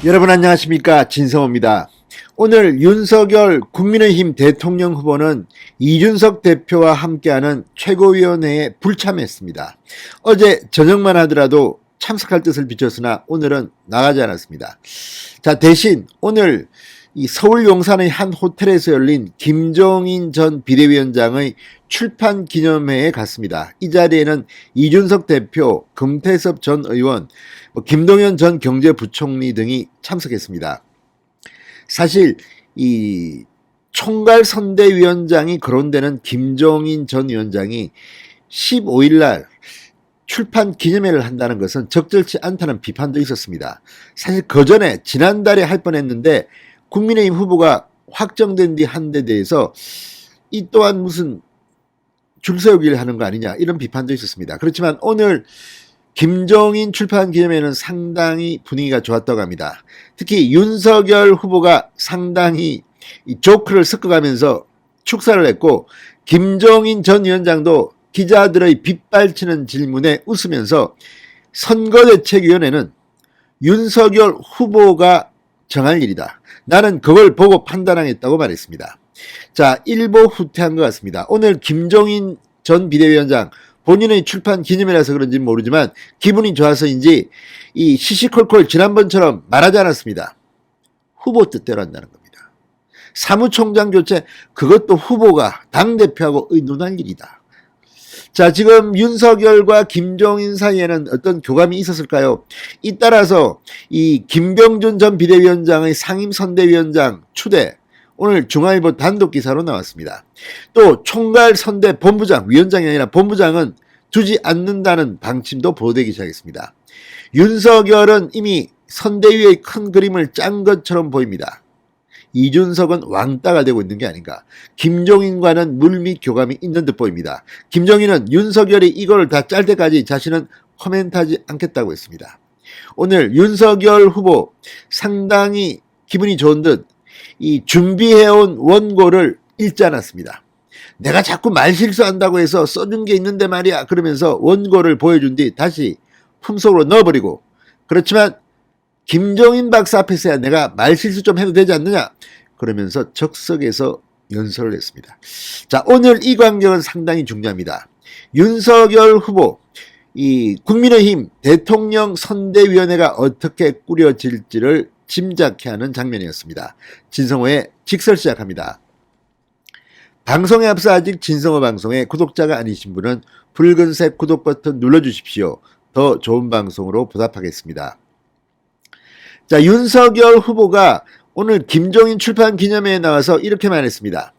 여러분 안녕하십니까, 진성호입니다. 오늘 윤석열 국민의힘 대통령 후보는 이준석 대표와 함께하는 최고위원회에 불참했습니다. 어제 저녁만 하더라도 참석할 뜻을 비췄으나 오늘은 나가지 않았습니다. 자, 대신 오늘 이 서울 용산의 한 호텔에서 열린 김종인 전 비대위원장의 출판 기념회에 갔습니다. 이 자리에는 이준석 대표, 금태섭 전 의원, 김동연 전 경제부총리 등이 참석했습니다. 사실 이 총괄선대위원장이 거론되는 김종인 전 위원장이 15일 날 출판 기념회를 한다는 것은 적절치 않다는 비판도 있었습니다. 사실 그 전에 지난달에 할 뻔했는데 국민의힘 후보가 확정된 뒤 한 데 대해서 이 또한 무슨 줄 세우기를 하는 거 아니냐, 이런 비판도 있었습니다. 그렇지만 오늘 김종인 출판 기념회는 상당히 분위기가 좋았다고 합니다. 특히 윤석열 후보가 상당히 이 조크를 섞어가면서 축사를 했고, 김종인 전 위원장도 기자들의 빗발치는 질문에 웃으면서 선거대책위원회는 윤석열 후보가 정할 일이다, 나는 그걸 보고 판단하겠다고 말했습니다. 자, 일보 후퇴한 것 같습니다. 오늘 김종인 전 비대위원장 본인의 출판 기념이라서 그런지 모르지만 기분이 좋아서인지 이 시시콜콜 지난번처럼 말하지 않았습니다. 후보 뜻대로 한다는 겁니다. 사무총장 교체, 그것도 후보가 당대표하고 의논할 일이다. 자, 지금 윤석열과 김종인 사이에는 어떤 교감이 있었을까요? 이 따라서 이 김병준 전 비대위원장의 상임선대위원장 추대, 오늘 중앙일보 단독 기사로 나왔습니다. 또 총괄선대본부장, 위원장이 아니라 본부장은 두지 않는다는 방침도 보도되기 시작했습니다. 윤석열은 이미 선대위의 큰 그림을 짠 것처럼 보입니다. 이준석은 왕따가 되고 있는 게 아닌가. 김종인과는 물밑 교감이 있는 듯 보입니다. 김종인은 윤석열이 이걸 다 짤 때까지 자신은 코멘트하지 않겠다고 했습니다. 오늘 윤석열 후보 상당히 기분이 좋은 듯 이 준비해온 원고를 읽지 않았습니다. 내가 자꾸 말실수한다고 해서 써준 게 있는데 말이야, 그러면서 원고를 보여준 뒤 다시 품속으로 넣어버리고, 그렇지만 김종인 박사 앞에서야 내가 말실수 좀 해도 되지 않느냐, 그러면서 적석에서 연설을 했습니다. 자, 오늘 이 광경은 상당히 중요합니다. 윤석열 후보, 이 국민의힘 대통령 선대위원회가 어떻게 꾸려질지를 짐작케 하는 장면이었습니다. 진성호의 직설 시작합니다. 방송에 앞서 아직 진성호 방송의 구독자가 아니신 분은 붉은색 구독 버튼 눌러주십시오. 더 좋은 방송으로 보답하겠습니다. 자, 윤석열 후보가 오늘 김종인 출판 기념회에 나와서 이렇게 말했습니다.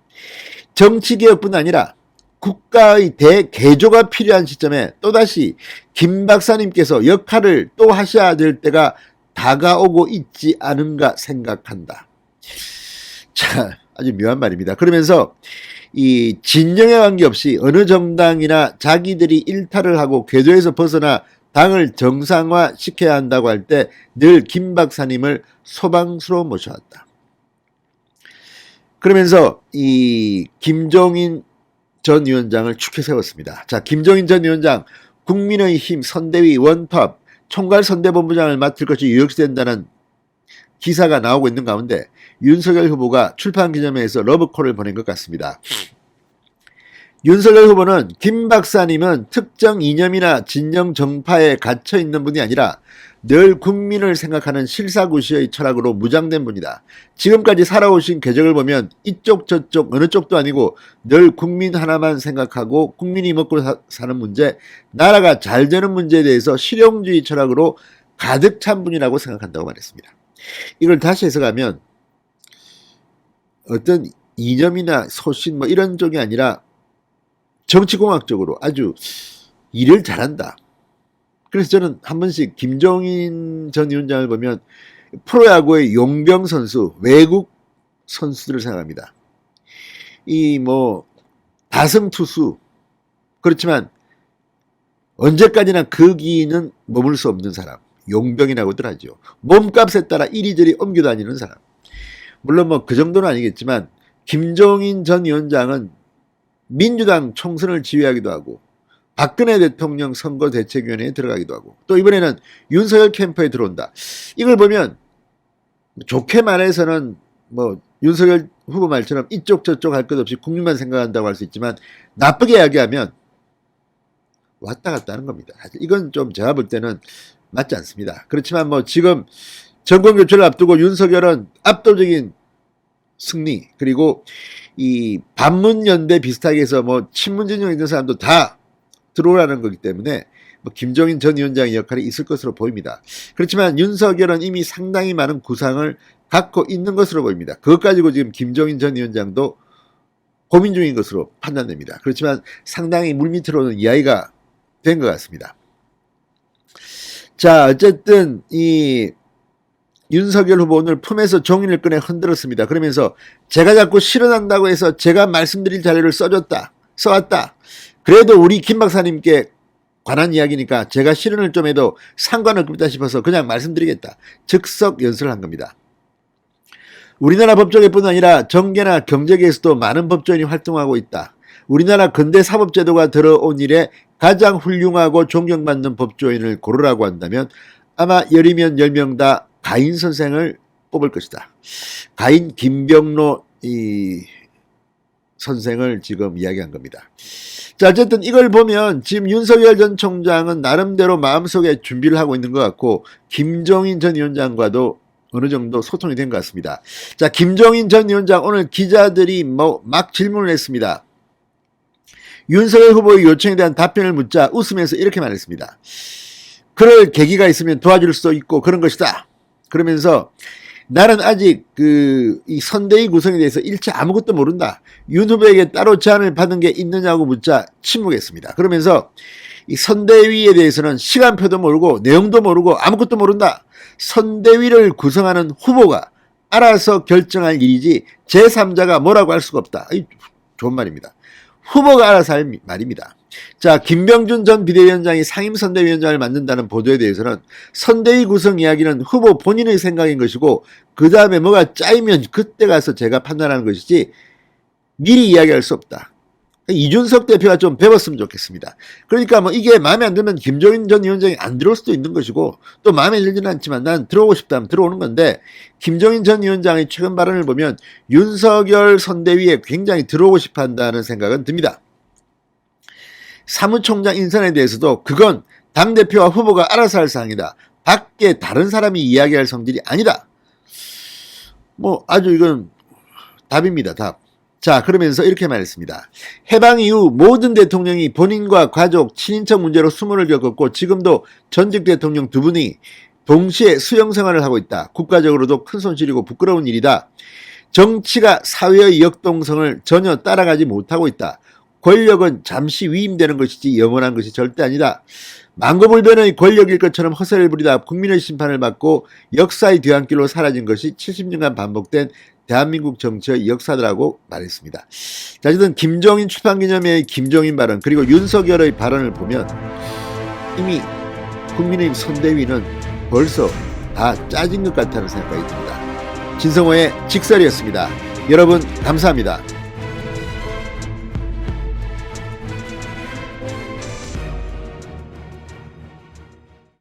정치개혁뿐 아니라 국가의 대개조가 필요한 시점에 또다시 김 박사님께서 역할을 또 하셔야 될 때가 다가오고 있지 않은가 생각한다. 자, 아주 묘한 말입니다. 그러면서 이 진영에 관계없이 어느 정당이나 자기들이 일탈을 하고 궤도에서 벗어나 당을 정상화 시켜야 한다고 할 때 늘 김 박사님을 소방수로 모셔왔다. 그러면서 이 김종인 전 위원장을 축해 세웠습니다. 자, 김종인 전 위원장 국민의힘 선대위 원톱 총괄선대본부장을 맡을 것이 유력시된다는 기사가 나오고 있는 가운데 윤석열 후보가 출판 기념회에서 러브콜을 보낸 것 같습니다. 윤석열 후보는 김 박사님은 특정 이념이나 진영 정파에 갇혀 있는 분이 아니라 늘 국민을 생각하는 실사구시의 철학으로 무장된 분이다. 지금까지 살아오신 궤적을 보면 이쪽 저쪽 어느 쪽도 아니고 늘 국민 하나만 생각하고 국민이 먹고 사는 문제, 나라가 잘 되는 문제에 대해서 실용주의 철학으로 가득 찬 분이라고 생각한다고 말했습니다. 이걸 다시 해석하면 어떤 이념이나 소신 뭐 이런 쪽이 아니라 정치공학적으로 아주 일을 잘한다. 그래서 저는 한 번씩 김종인 전 위원장을 보면 프로야구의 용병 선수, 외국 선수들을 생각합니다. 이 뭐 다승 투수, 그렇지만 언제까지나 그 기는 머물 수 없는 사람, 용병이라고들 하죠. 몸값에 따라 이리저리 옮겨 다니는 사람. 물론 뭐 그 정도는 아니겠지만 김종인 전 위원장은 민주당 총선을 지휘하기도 하고 박근혜 대통령 선거대책위원회에 들어가기도 하고 또 이번에는 윤석열 캠프에 들어온다. 이걸 보면 좋게 말해서는 뭐 윤석열 후보 말처럼 이쪽 저쪽 할 것 없이 국민만 생각한다고 할 수 있지만 나쁘게 이야기하면 왔다 갔다 하는 겁니다. 이건 좀 제가 볼 때는 맞지 않습니다. 그렇지만 뭐 지금 정권 교체를 앞두고 윤석열은 압도적인 승리, 그리고 이 반문연대 비슷하게 해서 뭐 친문진영 있는 사람도 다 들어오라는 거기 때문에 뭐 김종인 전 위원장의 역할이 있을 것으로 보입니다. 그렇지만 윤석열은 이미 상당히 많은 구상을 갖고 있는 것으로 보입니다. 그것 가지고 지금 김종인 전 위원장도 고민 중인 것으로 판단됩니다. 그렇지만 상당히 물밑으로는 이야기가 된 것 같습니다. 자, 어쨌든 이 윤석열 후보 오늘 품에서 종이를 꺼내 흔들었습니다. 그러면서 제가 자꾸 실현한다고 해서 제가 말씀드릴 자료를 써왔다. 그래도 우리 김 박사님께 관한 이야기니까 제가 실현을 좀 해도 상관없겠다 싶어서 그냥 말씀드리겠다. 즉석 연설을 한 겁니다. 우리나라 법조계뿐 아니라 정계나 경제계에서도 많은 법조인이 활동하고 있다. 우리나라 근대 사법제도가 들어온 이래 가장 훌륭하고 존경받는 법조인을 고르라고 한다면 아마 10이면 10명 다 가인 선생을 뽑을 것이다. 가인 김병로 선생을 지금 이야기한 겁니다. 자, 어쨌든 이걸 보면 지금 윤석열 전 총장은 나름대로 마음속에 준비를 하고 있는 것 같고 김종인 전 위원장과도 어느 정도 소통이 된 것 같습니다. 자, 김종인 전 위원장 오늘 기자들이 막 질문을 했습니다. 윤석열 후보의 요청에 대한 답변을 묻자 웃으면서 이렇게 말했습니다. 그럴 계기가 있으면 도와줄 수도 있고 그런 것이다. 그러면서 나는 아직 이 선대위 구성에 대해서 일체 아무것도 모른다. 윤 후보에게 따로 제안을 받은 게 있느냐고 묻자 침묵했습니다. 그러면서 이 선대위에 대해서는 시간표도 모르고 내용도 모르고 아무것도 모른다. 선대위를 구성하는 후보가 알아서 결정할 일이지 제3자가 뭐라고 할 수가 없다. 좋은 말입니다. 후보가 알아서 할 말입니다. 자, 김병준 전 비대위원장이 상임선대위원장을 맡는다는 보도에 대해서는 선대위 구성 이야기는 후보 본인의 생각인 것이고 그 다음에 뭐가 짜이면 그때 가서 제가 판단하는 것이지 미리 이야기할 수 없다. 이준석 대표가 좀 배웠으면 좋겠습니다. 그러니까 뭐 이게 마음에 안 들면 김종인 전 위원장이 안 들어올 수도 있는 것이고 또 마음에 들지는 않지만 난 들어오고 싶다면 들어오는 건데 김종인 전 위원장의 최근 발언을 보면 윤석열 선대위에 굉장히 들어오고 싶어 한다는 생각은 듭니다. 사무총장 인선에 대해서도 그건 당대표와 후보가 알아서 할 사항이다. 밖에 다른 사람이 이야기할 성질이 아니다. 뭐 아주 이건 답입니다. 답. 자, 그러면서 이렇게 말했습니다. 해방 이후 모든 대통령이 본인과 가족, 친인척 문제로 수모를 겪었고 지금도 전직 대통령 두 분이 동시에 수용 생활을 하고 있다. 국가적으로도 큰 손실이고 부끄러운 일이다. 정치가 사회의 역동성을 전혀 따라가지 못하고 있다. 권력은 잠시 위임되는 것이지 영원한 것이 절대 아니다. 망고불변의 권력일 것처럼 허세를 부리다 국민의 심판을 받고 역사의 뒤안길로 사라진 것이 70년간 반복된 대한민국 정치의 역사라고 말했습니다. 자, 어쨌든 김종인 출판기념회의 김종인 발언 그리고 윤석열의 발언을 보면 이미 국민의힘 선대위는 벌써 다 짜진 것 같다는 생각이 듭니다. 진성호의 직설이었습니다. 여러분 감사합니다.